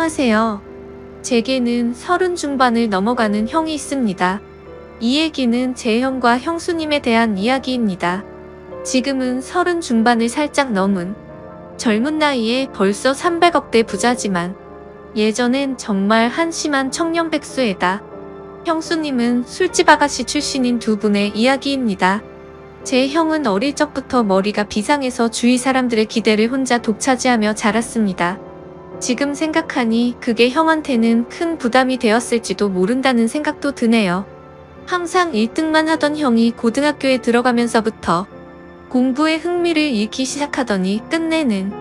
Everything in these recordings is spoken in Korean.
안녕하세요. 제게는 30 중반을 넘어가는 형이 있습니다. 이 얘기는 제 형과 형수님에 대한 이야기입니다. 지금은 30 중반을 살짝 넘은 젊은 나이에 벌써 300억대 부자지만 예전엔 정말 한심한 청년백수에다 형수님은 술집 아가씨 출신인 두 분의 이야기입니다. 제 형은 어릴 적부터 머리가 비상해서 주위 사람들의 기대를 혼자 독차지하며 자랐습니다. 지금 생각하니 그게 형한테는 큰 부담이 되었을지도 모른다는 생각도 드네요. 항상 1등만 하던 형이 고등학교에 들어가면서부터 공부에 흥미를 잃기 시작하더니 끝내는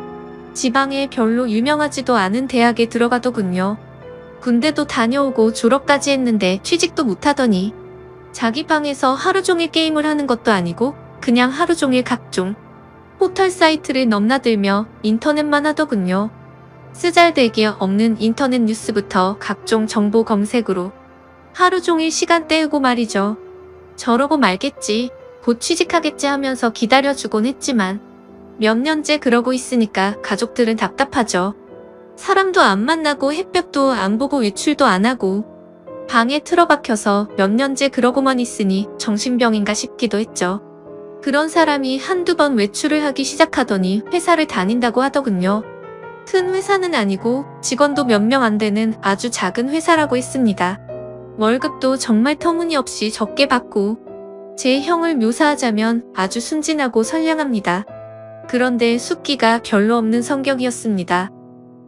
지방에 별로 유명하지도 않은 대학에 들어가더군요. 군대도 다녀오고 졸업까지 했는데 취직도 못하더니 자기 방에서 하루 종일 게임을 하는 것도 아니고 그냥 하루 종일 각종 포털 사이트를 넘나들며 인터넷만 하더군요. 쓰잘데기 없는 인터넷 뉴스부터 각종 정보 검색으로 하루 종일 시간 때우고 말이죠. 저러고 말겠지, 곧 취직하겠지 하면서 기다려주곤 했지만 몇 년째 그러고 있으니까 가족들은 답답하죠. 사람도 안 만나고 햇볕도 안 보고 외출도 안 하고 방에 틀어박혀서 몇 년째 그러고만 있으니 정신병인가 싶기도 했죠. 그런 사람이 한두 번 외출을 하기 시작하더니 회사를 다닌다고 하더군요. 큰 회사는 아니고 직원도 몇 명 안 되는 아주 작은 회사라고 했습니다. 월급도 정말 터무니없이 적게 받고 제 형을 묘사하자면 아주 순진하고 선량합니다. 그런데 숫기가 별로 없는 성격이었습니다.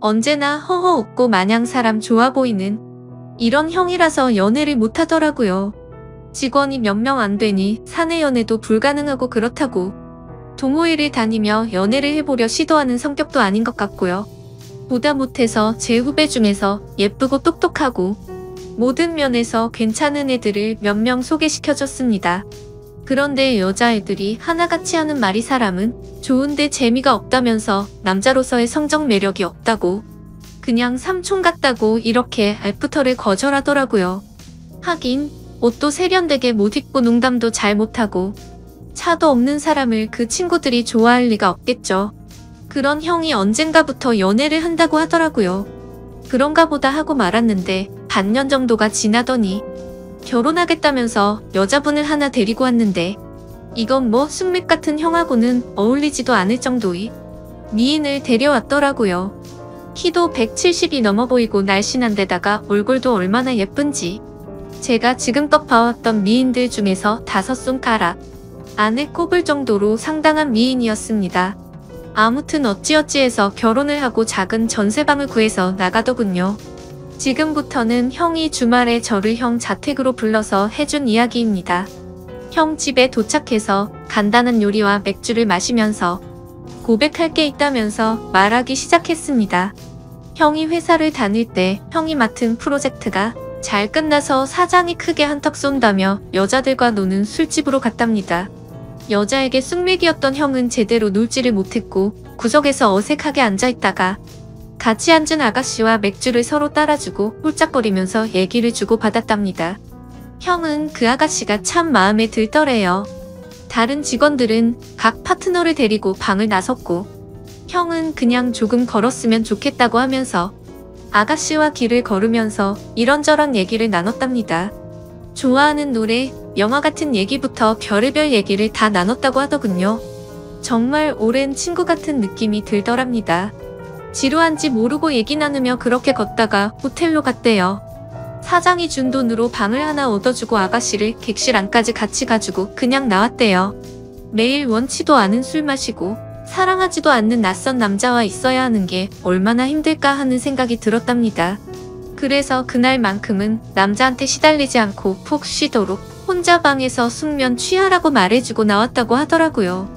언제나 허허 웃고 마냥 사람 좋아 보이는 이런 형이라서 연애를 못하더라고요. 직원이 몇 명 안 되니 사내 연애도 불가능하고 그렇다고 동호회를 다니며 연애를 해보려 시도하는 성격도 아닌 것 같고요. 보다 못해서 제 후배 중에서 예쁘고 똑똑하고 모든 면에서 괜찮은 애들을 몇 명 소개시켜줬습니다. 그런데 여자애들이 하나같이 하는 말이 사람은 좋은데 재미가 없다면서 남자로서의 성적 매력이 없다고 그냥 삼촌 같다고 이렇게 애프터를 거절하더라고요. 하긴 옷도 세련되게 못 입고 농담도 잘 못하고 차도 없는 사람을 그 친구들이 좋아할 리가 없겠죠. 그런 형이 언젠가부터 연애를 한다고 하더라고요. 그런가 보다 하고 말았는데 반년 정도가 지나더니 결혼하겠다면서 여자분을 하나 데리고 왔는데 이건 뭐 숙맥 같은 형하고는 어울리지도 않을 정도의 미인을 데려왔더라고요. 키도 170이 넘어 보이고 날씬한 데다가 얼굴도 얼마나 예쁜지 제가 지금껏 봐왔던 미인들 중에서 5손가락 안에 꼽을 정도로 상당한 미인이었습니다. 아무튼 어찌어찌해서 결혼을 하고 작은 전세방을 구해서 나가더군요. 지금부터는 형이 주말에 저를 형 자택으로 불러서 해준 이야기입니다. 형 집에 도착해서 간단한 요리와 맥주를 마시면서 고백할 게 있다면서 말하기 시작했습니다. 형이 회사를 다닐 때 형이 맡은 프로젝트가 잘 끝나서 사장이 크게 한턱 쏜다며 여자들과 노는 술집으로 갔답니다. 여자에게 숙맥이었던 형은 제대로 놀지를 못했고 구석에서 어색하게 앉아있다가 같이 앉은 아가씨와 맥주를 서로 따라주고 홀짝거리면서 얘기를 주고받았답니다. 형은 그 아가씨가 참 마음에 들더래요. 다른 직원들은 각 파트너를 데리고 방을 나섰고 형은 그냥 조금 걸었으면 좋겠다고 하면서 아가씨와 길을 걸으면서 이런저런 얘기를 나눴답니다. 좋아하는 노래, 영화 같은 얘기부터 별의별 얘기를 다 나눴다고 하더군요. 정말 오랜 친구 같은 느낌이 들더랍니다. 지루한지 모르고 얘기 나누며 그렇게 걷다가 호텔로 갔대요. 사장이 준 돈으로 방을 하나 얻어주고 아가씨를 객실 안까지 같이 가지고 그냥 나왔대요. 매일 원치도 않은 술 마시고 사랑하지도 않는 낯선 남자와 있어야 하는 게 얼마나 힘들까 하는 생각이 들었답니다. 그래서 그날만큼은 남자한테 시달리지 않고 푹 쉬도록 혼자 방에서 숙면 취하라고 말해주고 나왔다고 하더라고요.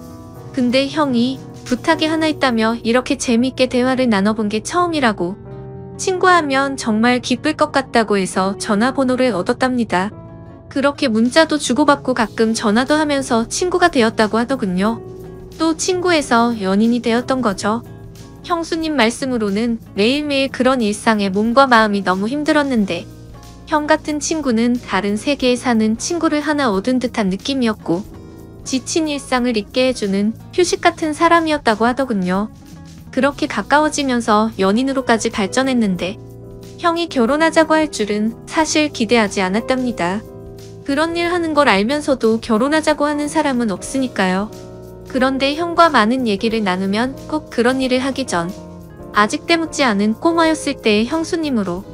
근데 형이 부탁이 하나 있다며 이렇게 재밌게 대화를 나눠본 게 처음이라고 친구하면 정말 기쁠 것 같다고 해서 전화번호를 얻었답니다. 그렇게 문자도 주고받고 가끔 전화도 하면서 친구가 되었다고 하더군요. 또 친구에서 연인이 되었던 거죠. 형수님 말씀으로는 매일매일 그런 일상에 몸과 마음이 너무 힘들었는데 형 같은 친구는 다른 세계에 사는 친구를 하나 얻은 듯한 느낌이었고 지친 일상을 잊게 해주는 휴식 같은 사람이었다고 하더군요. 그렇게 가까워지면서 연인으로까지 발전했는데 형이 결혼하자고 할 줄은 사실 기대하지 않았답니다. 그런 일 하는 걸 알면서도 결혼하자고 하는 사람은 없으니까요. 그런데 형과 많은 얘기를 나누면 꼭 그런 일을 하기 전 아직 때묻지 않은 꼬마였을 때의 형수님으로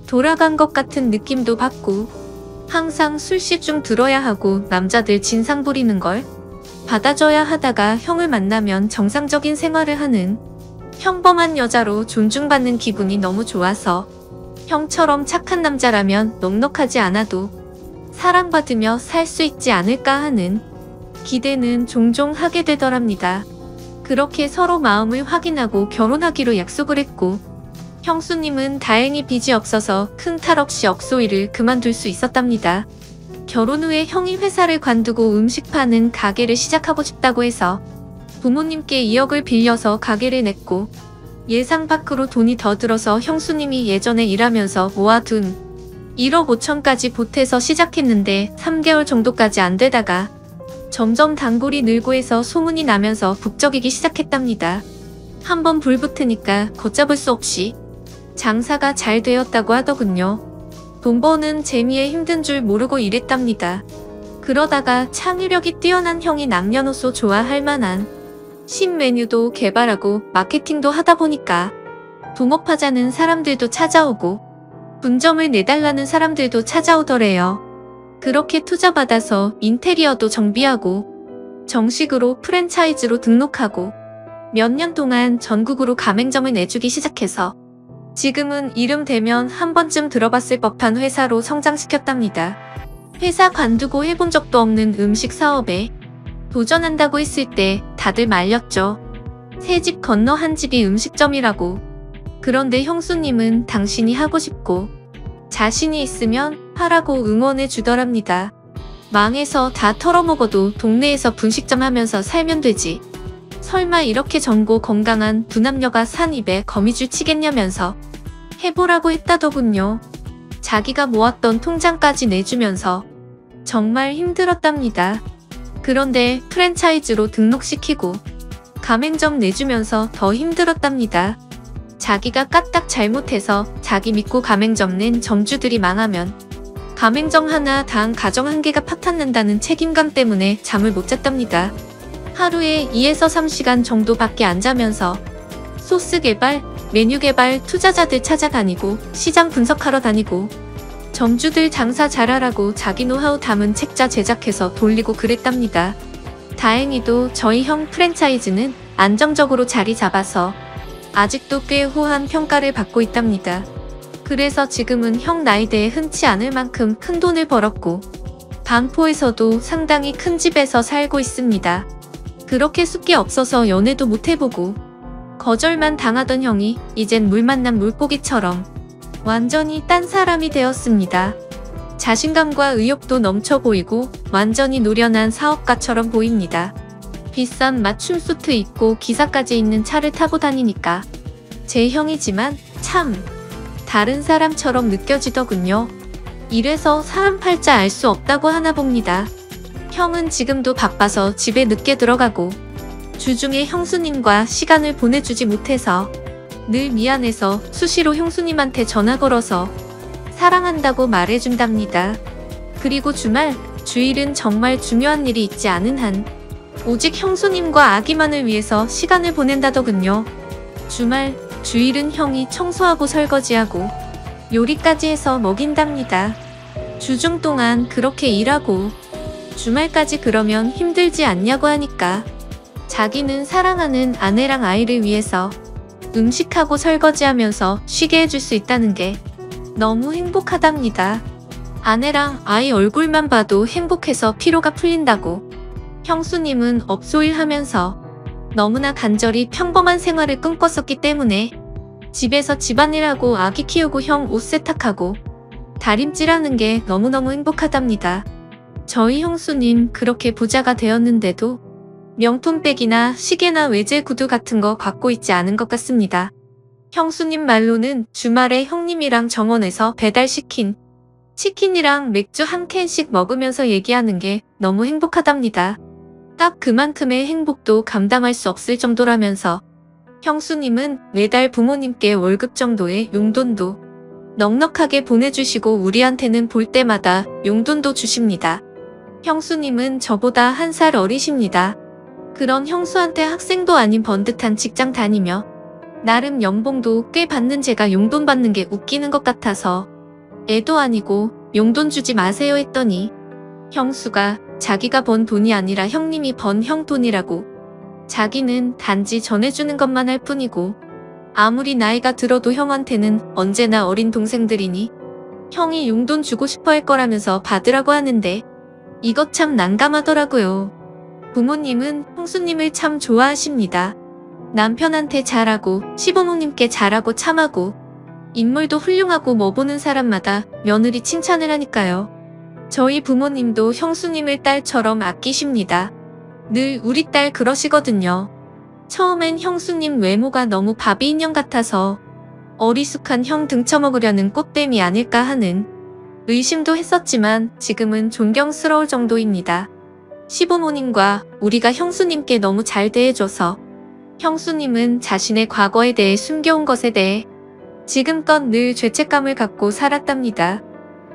돌아간 것 같은 느낌도 받고 항상 술시중 들어야 하고 남자들 진상 부리는 걸 받아줘야 하다가 형을 만나면 정상적인 생활을 하는 평범한 여자로 존중받는 기분이 너무 좋아서 형처럼 착한 남자라면 넉넉하지 않아도 사랑받으며 살 수 있지 않을까 하는 기대는 종종 하게 되더랍니다. 그렇게 서로 마음을 확인하고 결혼하기로 약속을 했고 형수님은 다행히 빚이 없어서 큰 탈 없이 억소일을 그만둘 수 있었답니다. 결혼 후에 형이 회사를 관두고 음식 파는 가게를 시작하고 싶다고 해서 부모님께 2억을 빌려서 가게를 냈고 예상 밖으로 돈이 더 들어서 형수님이 예전에 일하면서 모아둔 1억 5천까지 보태서 시작했는데 3개월 정도까지 안 되다가 점점 단골이 늘고 해서 소문이 나면서 북적이기 시작했답니다. 한번 불 붙으니까 걷잡을 수 없이 장사가 잘 되었다고 하더군요. 돈 버는 재미에 힘든 줄 모르고 일했답니다. 그러다가 창의력이 뛰어난 형이 남녀노소 좋아할 만한 신메뉴도 개발하고 마케팅도 하다 보니까 붕업하자는 사람들도 찾아오고 분점을 내달라는 사람들도 찾아오더래요. 그렇게 투자받아서 인테리어도 정비하고 정식으로 프랜차이즈로 등록하고 몇 년 동안 전국으로 가맹점을 내주기 시작해서 지금은 이름 대면 한 번쯤 들어봤을 법한 회사로 성장시켰답니다. 회사 관두고 해본 적도 없는 음식 사업에 도전한다고 했을 때 다들 말렸죠. 세 집 건너 한 집이 음식점이라고. 그런데 형수님은 당신이 하고 싶고 자신이 있으면 하라고 응원해 주더랍니다. 망해서 다 털어먹어도 동네에서 분식점 하면서 살면 되지. 설마 이렇게 젊고 건강한 두 남녀가 산 입에 거미줄 치겠냐면서 해보라고 했다더군요. 자기가 모았던 통장까지 내주면서 정말 힘들었답니다. 그런데 프랜차이즈로 등록시키고 가맹점 내주면서 더 힘들었답니다. 자기가 까딱 잘못해서 자기 믿고 가맹점 낸 점주들이 망하면 가맹점 하나 당 가정 한 개가 파탄난다는 책임감 때문에 잠을 못 잤답니다. 하루에 2에서 3시간 정도밖에 안 자면서 소스 개발, 메뉴 개발 투자자들 찾아다니고 시장 분석하러 다니고 점주들 장사 잘하라고 자기 노하우 담은 책자 제작해서 돌리고 그랬답니다. 다행히도 저희 형 프랜차이즈는 안정적으로 자리 잡아서 아직도 꽤 호한 평가를 받고 있답니다. 그래서 지금은 형 나이대에 흔치 않을 만큼 큰 돈을 벌었고 반포에서도 상당히 큰 집에서 살고 있습니다. 그렇게 숫게 없어서 연애도 못 해보고 거절만 당하던 형이 이젠 물 만난 물고기처럼 완전히 딴 사람이 되었습니다. 자신감과 의욕도 넘쳐 보이고 완전히 노련한 사업가처럼 보입니다. 비싼 맞춤 수트 입고 기사까지 있는 차를 타고 다니니까 제 형이지만 참 다른 사람처럼 느껴지더군요. 이래서 사람 팔자 알 수 없다고 하나 봅니다. 형은 지금도 바빠서 집에 늦게 들어가고 주중에 형수님과 시간을 보내주지 못해서 늘 미안해서 수시로 형수님한테 전화 걸어서 사랑한다고 말해준답니다. 그리고 주말, 주일은 정말 중요한 일이 있지 않은 한 오직 형수님과 아기만을 위해서 시간을 보낸다더군요. 주말, 주일은 형이 청소하고 설거지하고 요리까지 해서 먹인답니다. 주중 동안 그렇게 일하고 주말까지 그러면 힘들지 않냐고 하니까 자기는 사랑하는 아내랑 아이를 위해서 음식하고 설거지하면서 쉬게 해줄 수 있다는 게 너무 행복하답니다. 아내랑 아이 얼굴만 봐도 행복해서 피로가 풀린다고. 형수님은 업소일 하면서 너무나 간절히 평범한 생활을 꿈꿨었기 때문에 집에서 집안일하고 아기 키우고 형 옷 세탁하고 다림질하는 게 너무너무 행복하답니다. 저희 형수님 그렇게 부자가 되었는데도 명품백이나 시계나 외제 구두 같은 거 갖고 있지 않은 것 같습니다. 형수님 말로는 주말에 형님이랑 정원에서 배달시킨 치킨이랑 맥주 한 캔씩 먹으면서 얘기하는 게 너무 행복하답니다. 딱 그만큼의 행복도 감당할 수 없을 정도라면서 형수님은 매달 부모님께 월급 정도의 용돈도 넉넉하게 보내주시고 우리한테는 볼 때마다 용돈도 주십니다. 형수님은 저보다 1살 어리십니다. 그런 형수한테 학생도 아닌 번듯한 직장 다니며 나름 연봉도 꽤 받는 제가 용돈 받는 게 웃기는 것 같아서 애도 아니고 용돈 주지 마세요 했더니 형수가 자기가 번 돈이 아니라 형님이 번 형 돈이라고 자기는 단지 전해주는 것만 할 뿐이고 아무리 나이가 들어도 형한테는 언제나 어린 동생들이니 형이 용돈 주고 싶어 할 거라면서 받으라고 하는데 이것 참 난감하더라고요. 부모님은 형수님을 참 좋아하십니다. 남편한테 잘하고 시부모님께 잘하고 참하고 인물도 훌륭하고 뭐 보는 사람마다 며느리 칭찬을 하니까요. 저희 부모님도 형수님을 딸처럼 아끼십니다. 늘 우리 딸 그러시거든요. 처음엔 형수님 외모가 너무 바비 인형 같아서 어리숙한 형 등쳐먹으려는 꽃뱀이 아닐까 하는 의심도 했었지만 지금은 존경스러울 정도입니다. 시부모님과 우리가 형수님께 너무 잘 대해줘서 형수님은 자신의 과거에 대해 숨겨온 것에 대해 지금껏 늘 죄책감을 갖고 살았답니다.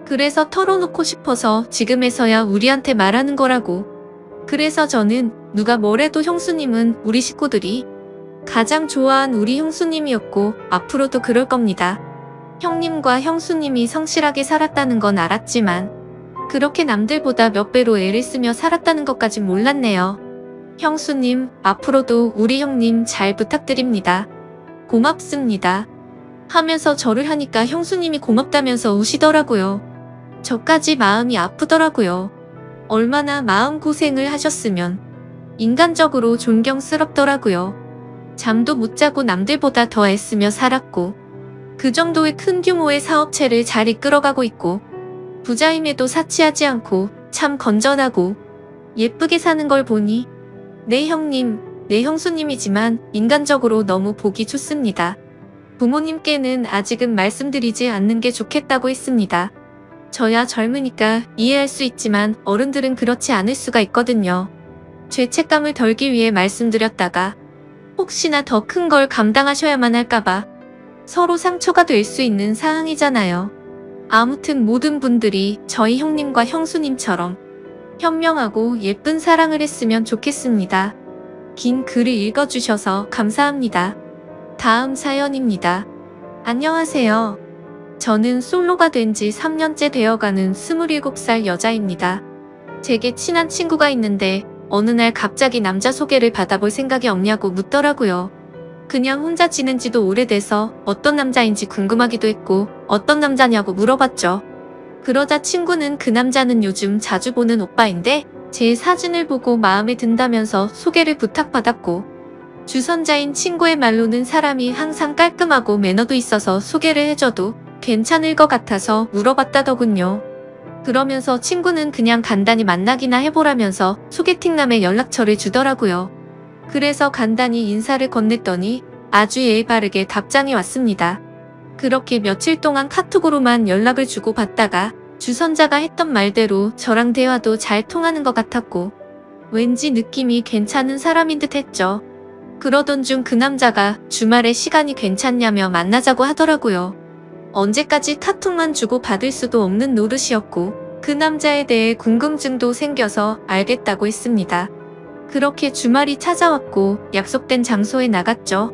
그래서 털어놓고 싶어서 지금에서야 우리한테 말하는 거라고. 그래서 저는 누가 뭐래도 형수님은 우리 식구들이 가장 좋아한 우리 형수님이었고 앞으로도 그럴 겁니다. 형님과 형수님이 성실하게 살았다는 건 알았지만 그렇게 남들보다 몇 배로 애를 쓰며 살았다는 것까진 몰랐네요. 형수님, 앞으로도 우리 형님 잘 부탁드립니다. 고맙습니다. 하면서 절을 하니까 형수님이 고맙다면서 우시더라고요. 저까지 마음이 아프더라고요. 얼마나 마음고생을 하셨으면 인간적으로 존경스럽더라고요. 잠도 못 자고 남들보다 더 애쓰며 살았고 그 정도의 큰 규모의 사업체를 잘 이끌어가고 있고 부자임에도 사치하지 않고 참 건전하고 예쁘게 사는 걸 보니 내 형님, 내 형수님이지만 인간적으로 너무 보기 좋습니다. 부모님께는 아직은 말씀드리지 않는 게 좋겠다고 했습니다. 저야 젊으니까 이해할 수 있지만 어른들은 그렇지 않을 수가 있거든요. 죄책감을 덜기 위해 말씀드렸다가 혹시나 더 큰 걸 감당하셔야만 할까봐 서로 상처가 될 수 있는 상황이잖아요. 아무튼 모든 분들이 저희 형님과 형수님처럼 현명하고 예쁜 사랑을 했으면 좋겠습니다. 긴 글을 읽어주셔서 감사합니다. 다음 사연입니다. 안녕하세요. 저는 솔로가 된 지 3년째 되어가는 27살 여자입니다. 제게 친한 친구가 있는데 어느 날 갑자기 남자 소개를 받아볼 생각이 없냐고 묻더라고요. 그냥 혼자 지낸 지도 오래돼서 어떤 남자인지 궁금하기도 했고 어떤 남자냐고 물어봤죠. 그러자 친구는 그 남자는 요즘 자주 보는 오빠인데 제 사진을 보고 마음에 든다면서 소개를 부탁받았고 주선자인 친구의 말로는 사람이 항상 깔끔하고 매너도 있어서 소개를 해줘도 괜찮을 것 같아서 물어봤다더군요. 그러면서 친구는 그냥 간단히 만나기나 해보라면서 소개팅남의 연락처를 주더라고요. 그래서 간단히 인사를 건넸더니 아주 예의 바르게 답장이 왔습니다. 그렇게 며칠 동안 카톡으로만 연락을 주고받다가 주선자가 했던 말대로 저랑 대화도 잘 통하는 것 같았고 왠지 느낌이 괜찮은 사람인 듯 했죠. 그러던 중 그 남자가 주말에 시간이 괜찮냐며 만나자고 하더라고요. 언제까지 카톡만 주고받을 수도 없는 노릇이었고 그 남자에 대해 궁금증도 생겨서 알겠다고 했습니다. 그렇게 주말이 찾아왔고 약속된 장소에 나갔죠.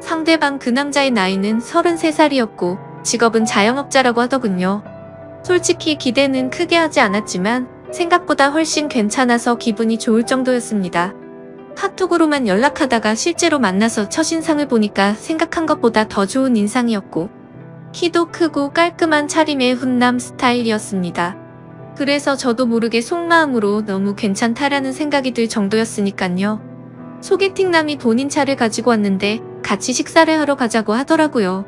상대방 그 남자의 나이는 33살이었고 직업은 자영업자라고 하더군요. 솔직히 기대는 크게 하지 않았지만 생각보다 훨씬 괜찮아서 기분이 좋을 정도였습니다. 카톡으로만 연락하다가 실제로 만나서 첫인상을 보니까 생각한 것보다 더 좋은 인상이었고 키도 크고 깔끔한 차림의 훈남 스타일이었습니다. 그래서 저도 모르게 속마음으로 너무 괜찮다라는 생각이 들 정도였으니깐요. 소개팅남이 본인 차를 가지고 왔는데 같이 식사를 하러 가자고 하더라고요.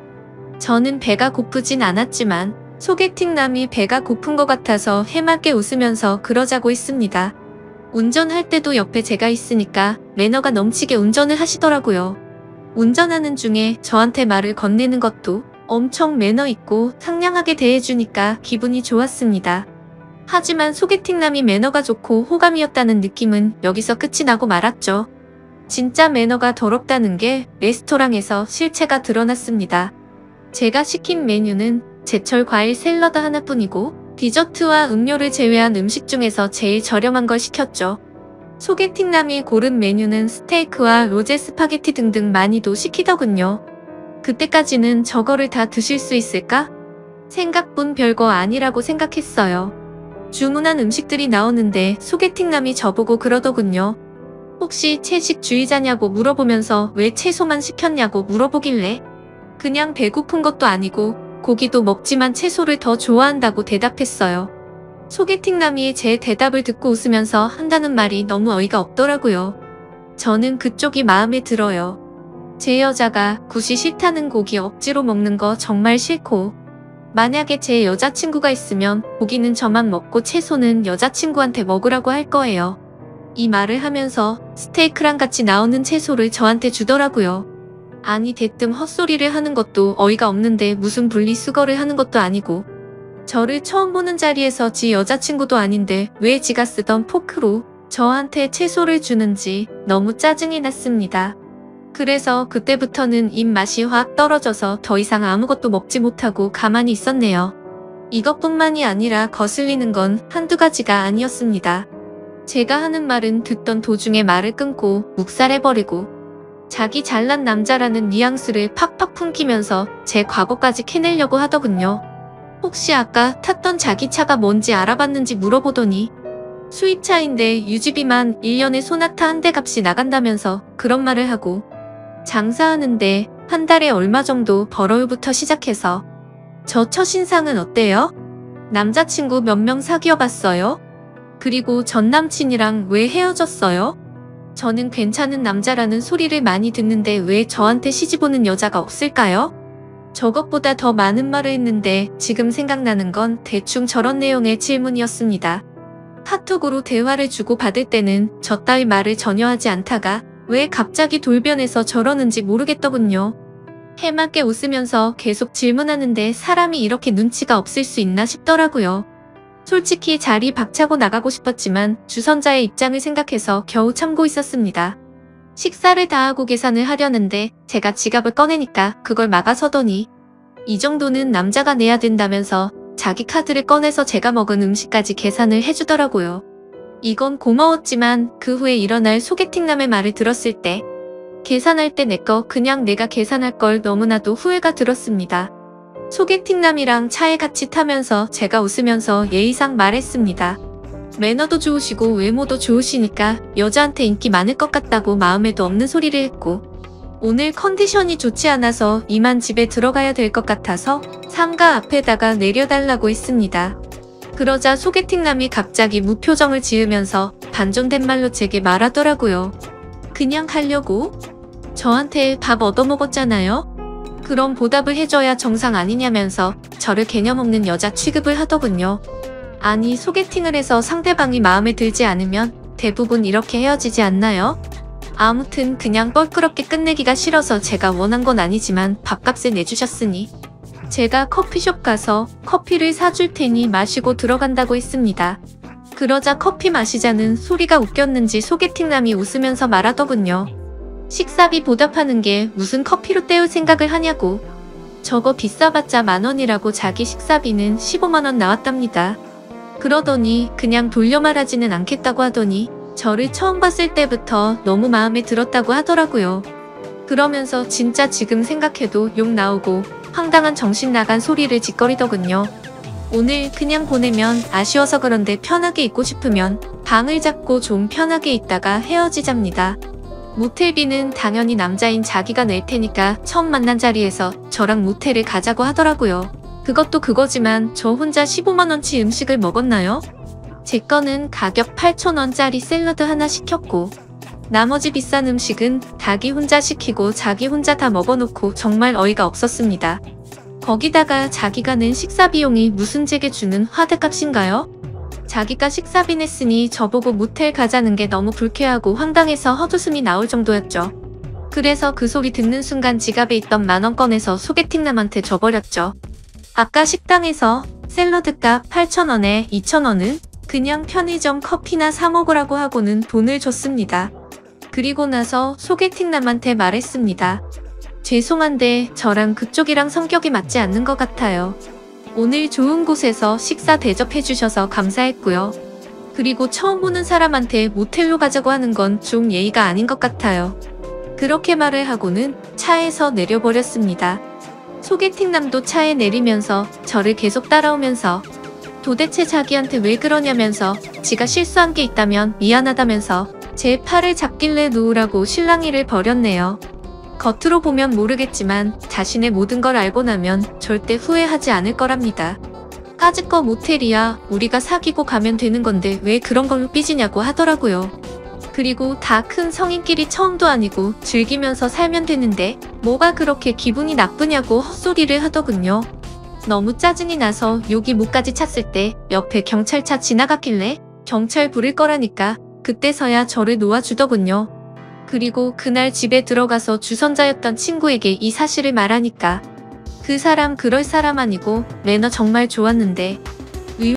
저는 배가 고프진 않았지만 소개팅남이 배가 고픈 것 같아서 해맑게 웃으면서 그러자고 했습니다. 운전할 때도 옆에 제가 있으니까 매너가 넘치게 운전을 하시더라고요. 운전하는 중에 저한테 말을 건네는 것도 엄청 매너 있고 상냥하게 대해주니까 기분이 좋았습니다. 하지만 소개팅남이 매너가 좋고 호감이었다는 느낌은 여기서 끝이 나고 말았죠. 진짜 매너가 더럽다는 게 레스토랑에서 실체가 드러났습니다. 제가 시킨 메뉴는 제철 과일 샐러드 하나뿐이고 디저트와 음료를 제외한 음식 중에서 제일 저렴한 걸 시켰죠. 소개팅남이 고른 메뉴는 스테이크와 로제 스파게티 등등 많이도 시키더군요. 그때까지는 저거를 다 드실 수 있을까? 생각뿐 별거 아니라고 생각했어요. 주문한 음식들이 나오는데 소개팅남이 저보고 그러더군요. 혹시 채식주의자냐고 물어보면서 왜 채소만 시켰냐고 물어보길래 그냥 배고픈 것도 아니고 고기도 먹지만 채소를 더 좋아한다고 대답했어요. 소개팅남이 제 대답을 듣고 웃으면서 한다는 말이 너무 어이가 없더라고요. 저는 그쪽이 마음에 들어요. 제 여자가 굳이 싫다는 고기 억지로 먹는 거 정말 싫고 만약에 제 여자친구가 있으면 고기는 저만 먹고 채소는 여자친구한테 먹으라고 할 거예요. 이 말을 하면서 스테이크랑 같이 나오는 채소를 저한테 주더라고요. 아니 대뜸 헛소리를 하는 것도 어이가 없는데 무슨 분리수거를 하는 것도 아니고 저를 처음 보는 자리에서 지 여자친구도 아닌데 왜 지가 쓰던 포크로 저한테 채소를 주는지 너무 짜증이 났습니다. 그래서 그때부터는 입맛이 확 떨어져서 더 이상 아무것도 먹지 못하고 가만히 있었네요. 이것뿐만이 아니라 거슬리는 건 한두 가지가 아니었습니다. 제가 하는 말은 듣던 도중에 말을 끊고 묵살해버리고 자기 잘난 남자라는 뉘앙스를 팍팍 풍기면서 제 과거까지 캐내려고 하더군요. 혹시 아까 탔던 자기 차가 뭔지 알아봤는지 물어보더니 수입차인데 유지비만 1년에 소나타 한 대 값이 나간다면서 그런 말을 하고 장사하는데 한 달에 얼마 정도 벌어요부터 시작해서 저 첫인상은 어때요? 남자친구 몇 명 사귀어봤어요? 그리고 전 남친이랑 왜 헤어졌어요? 저는 괜찮은 남자라는 소리를 많이 듣는데 왜 저한테 시집 오는 여자가 없을까요? 저것보다 더 많은 말을 했는데 지금 생각나는 건 대충 저런 내용의 질문이었습니다. 카톡으로 대화를 주고받을 때는 저 따위 말을 전혀 하지 않다가 왜 갑자기 돌변해서 저러는지 모르겠더군요. 해맑게 웃으면서 계속 질문하는데 사람이 이렇게 눈치가 없을 수 있나 싶더라고요. 솔직히 자리 박차고 나가고 싶었지만 주선자의 입장을 생각해서 겨우 참고 있었습니다. 식사를 다 하고 계산을 하려는데 제가 지갑을 꺼내니까 그걸 막아서더니 이 정도는 남자가 내야 된다면서 자기 카드를 꺼내서 제가 먹은 음식까지 계산을 해주더라고요. 이건 고마웠지만 그 후에 일어날 소개팅남의 말을 들었을 때 계산할 때 내 거 그냥 내가 계산할 걸 너무나도 후회가 들었습니다. 소개팅남이랑 차에 같이 타면서 제가 웃으면서 예의상 말했습니다. 매너도 좋으시고 외모도 좋으시니까 여자한테 인기 많을 것 같다고 마음에도 없는 소리를 했고 오늘 컨디션이 좋지 않아서 이만 집에 들어가야 될 것 같아서 상가 앞에다가 내려달라고 했습니다. 그러자 소개팅남이 갑자기 무표정을 지으면서 반전된 말로 제게 말하더라고요. 그냥 가려고? 저한테 밥 얻어먹었잖아요? 그럼 보답을 해줘야 정상 아니냐면서 저를 개념 없는 여자 취급을 하더군요. 아니 소개팅을 해서 상대방이 마음에 들지 않으면 대부분 이렇게 헤어지지 않나요? 아무튼 그냥 껄끄럽게 끝내기가 싫어서 제가 원한 건 아니지만 밥값을 내주셨으니 제가 커피숍 가서 커피를 사줄 테니 마시고 들어간다고 했습니다. 그러자 커피 마시자는 소리가 웃겼는지 소개팅남이 웃으면서 말하더군요. 식사비 보답하는 게 무슨 커피로 때울 생각을 하냐고. 저거 비싸봤자 만원이라고 자기 식사비는 15만원 나왔답니다. 그러더니 그냥 돌려 말하지는 않겠다고 하더니 저를 처음 봤을 때부터 너무 마음에 들었다고 하더라고요. 그러면서 진짜 지금 생각해도 욕 나오고 황당한 정신 나간 소리를 짓거리더군요. 오늘 그냥 보내면 아쉬워서 그런데 편하게 있고 싶으면 방을 잡고 좀 편하게 있다가 헤어지잡니다. 모텔비는 당연히 남자인 자기가 낼 테니까 처음 만난 자리에서 저랑 모텔을 가자고 하더라고요. 그것도 그거지만 저 혼자 15만원치 음식을 먹었나요? 제 거는 가격 8,000원짜리 샐러드 하나 시켰고 나머지 비싼 음식은 닭이 혼자 시키고 자기 혼자 다 먹어놓고 정말 어이가 없었습니다. 거기다가 자기가 낸 식사 비용이 무슨 제게 주는 화대값인가요? 자기가 식사비 냈으니 저보고 모텔 가자는 게 너무 불쾌하고 황당해서 헛웃음이 나올 정도였죠. 그래서 그 소리 듣는 순간 지갑에 있던 만원 꺼내서 소개팅남한테 줘버렸죠. 아까 식당에서 샐러드값 8,000원에 2,000원은 그냥 편의점 커피나 사 먹으라고 하고는 돈을 줬습니다. 그리고 나서 소개팅남한테 말했습니다. 죄송한데 저랑 그쪽이랑 성격이 맞지 않는 것 같아요. 오늘 좋은 곳에서 식사 대접해주셔서 감사했고요. 그리고 처음 보는 사람한테 모텔로 가자고 하는 건 좀 예의가 아닌 것 같아요. 그렇게 말을 하고는 차에서 내려버렸습니다. 소개팅남도 차에 내리면서 저를 계속 따라오면서 도대체 자기한테 왜 그러냐면서 지가 실수한 게 있다면 미안하다면서 제 팔을 잡길래 놓으라고 실랑이를 벌였네요. 겉으로 보면 모르겠지만 자신의 모든 걸 알고 나면 절대 후회하지 않을 거랍니다. 까짓거 모텔이야 우리가 사귀고 가면 되는 건데 왜 그런 걸로 삐지냐고 하더라고요. 그리고 다 큰 성인끼리 처음도 아니고 즐기면서 살면 되는데 뭐가 그렇게 기분이 나쁘냐고 헛소리를 하더군요. 너무 짜증이 나서 여기 목까지 찼을 때 옆에 경찰차 지나갔길래 경찰 부를 거라니까 그때서야 저를 놓아주더군요. 그리고 그날 집에 들어가서 주선자였던 친구에게 이 사실을 말하니까 그 사람 그럴 사람 아니고 매너 정말 좋았는데